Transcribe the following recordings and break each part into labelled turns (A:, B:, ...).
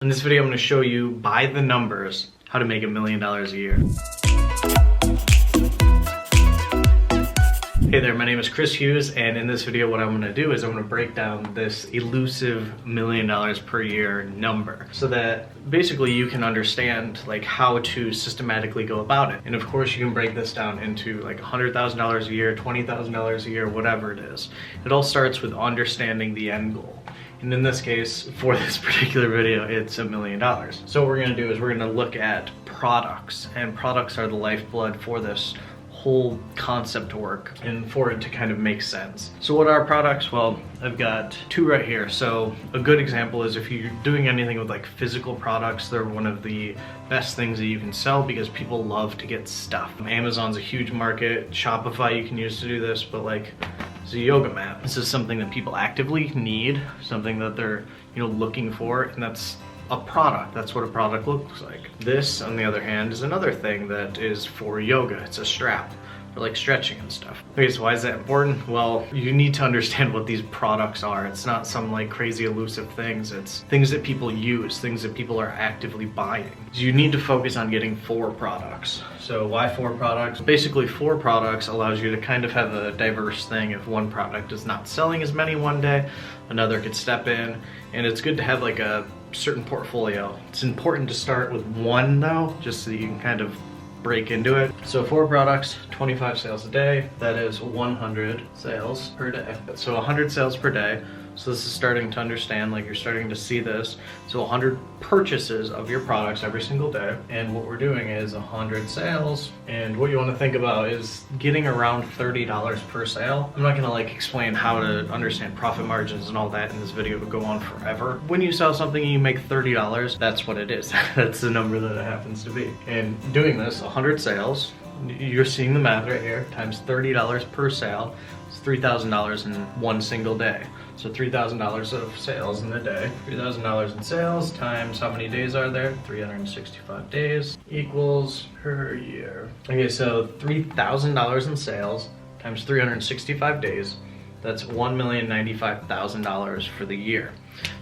A: In this video, I'm going to show you by the numbers how to make $1 million a year. Hey there, my name is Chris Hughes, and in this video what I'm going to do is I'm going to break down this elusive $1 million per year number so that basically you can understand like how to systematically go about it. And of course you can break this down into like $100,000 a year, $20,000 a year, whatever it is. It all starts with understanding the end goal. And in this case, for this particular video, it's $1 million. So what we're gonna do is we're gonna look at products, and products are the lifeblood for this whole concept to work and for it to kind of make sense. So what are products? Well, I've got two right here. So a good example is if you're doing anything with like physical products, they're one of the best things that you can sell because people love to get stuff. Amazon's a huge market. Shopify you can use to do this, but like it's a yoga mat. This is something that people actively need, something that they're looking for, and that's a product. That's what a product looks like. This, on the other hand, is another thing that is for yoga. It's a strap for like stretching and stuff. Okay, so why is that important? Well, you need to understand what these products are. It's not some like crazy elusive things. It's things that people use, things that people are actively buying. So you need to focus on getting 4 products. So why 4 products? Basically 4 products allows you to kind of have a diverse thing. If one product is not selling as many one day, another could step in, and it's good to have like a certain portfolio. It's important to start with one though, just so you can kind of break into it. So 4 products, 25 sales a day, that is 100 sales per day. So 100 sales per day. So this is starting to understand, like you're starting to see this. So 100 purchases of your products every single day. And what we're doing is 100 sales. And what you want to think about is getting around $30 per sale. I'm not gonna like explain how to understand profit margins and all that in this video. It would go on forever. When you sell something and you make $30, that's what it is. That's the number that it happens to be. And doing this, 100 sales, you're seeing the math right here, times $30 per sale, it's $3,000 in one single day. So $3,000 of sales in a day. $3,000 in sales times how many days are there? 365 days equals per year. Okay, so $3,000 in sales times 365 days. That's $1,095,000 for the year.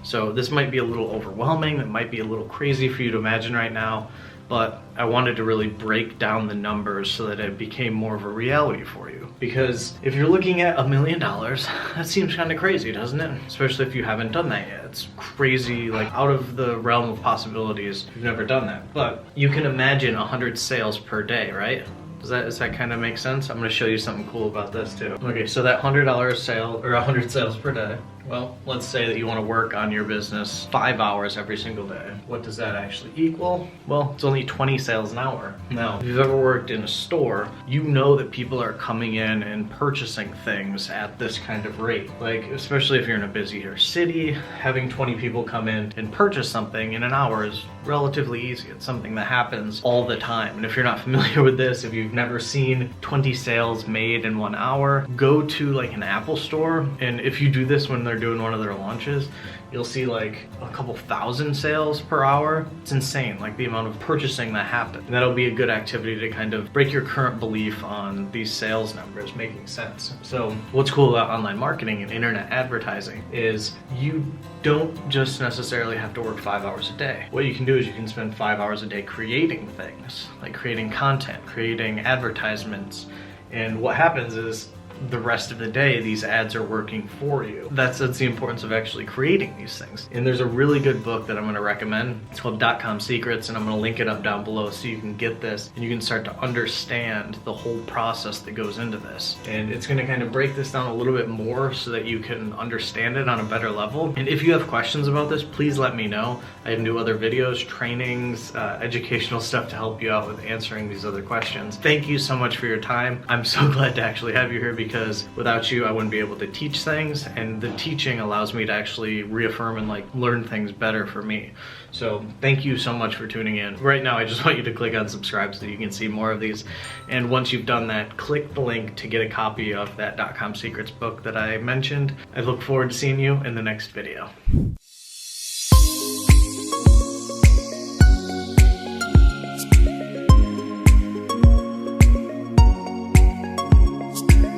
A: So this might be a little overwhelming. It might be a little crazy for you to imagine right now, but I wanted to really break down the numbers so that it became more of a reality for you. Because if you're looking at $1 million, that seems kind of crazy, doesn't it? Especially if you haven't done that yet. It's crazy, like out of the realm of possibilities. You've never done that. But you can imagine 100 sales per day, right? Does that kind of make sense? I'm going to show you something cool about this too. Okay, so that $100 sale, or 100 sales per day, well, let's say that you want to work on your business 5 hours every single day. What does that actually equal? Well, it's only 20 sales an hour. Now, if you've ever worked in a store, you know that people are coming in and purchasing things at this kind of rate. Like, especially if you're in a busier city, having 20 people come in and purchase something in an hour is relatively easy. It's something that happens all the time. And if you're not familiar with this, if you've never seen 20 sales made in 1 hour, go to like an Apple store, and if you do this when they're doing one of their launches, you'll see like a couple thousand sales per hour. It's insane, like the amount of purchasing that happens. And that'll be a good activity to kind of break your current belief on these sales numbers making sense. So what's cool about online marketing and internet advertising is you don't just necessarily have to work 5 hours a day. What you can do is you can spend 5 hours a day creating things, like creating content, creating advertisements. And what happens is the rest of the day, these ads are working for you. That's the importance of actually creating these things. And there's a really good book that I'm gonna recommend. It's called .com Secrets, and I'm gonna link it up down below so you can get this and you can start to understand the whole process that goes into this. And it's gonna kind of break this down a little bit more so that you can understand it on a better level. And if you have questions about this, please let me know. I have new other videos, trainings, educational stuff to help you out with answering these other questions. Thank you so much for your time. I'm so glad to actually have you here because without you, I wouldn't be able to teach things, and the teaching allows me to actually reaffirm and like learn things better for me. So thank you so much for tuning in. Right now, I just want you to click on subscribe so you can see more of these. And once you've done that, click the link to get a copy of that .com Secrets book that I mentioned. I look forward to seeing you in the next video.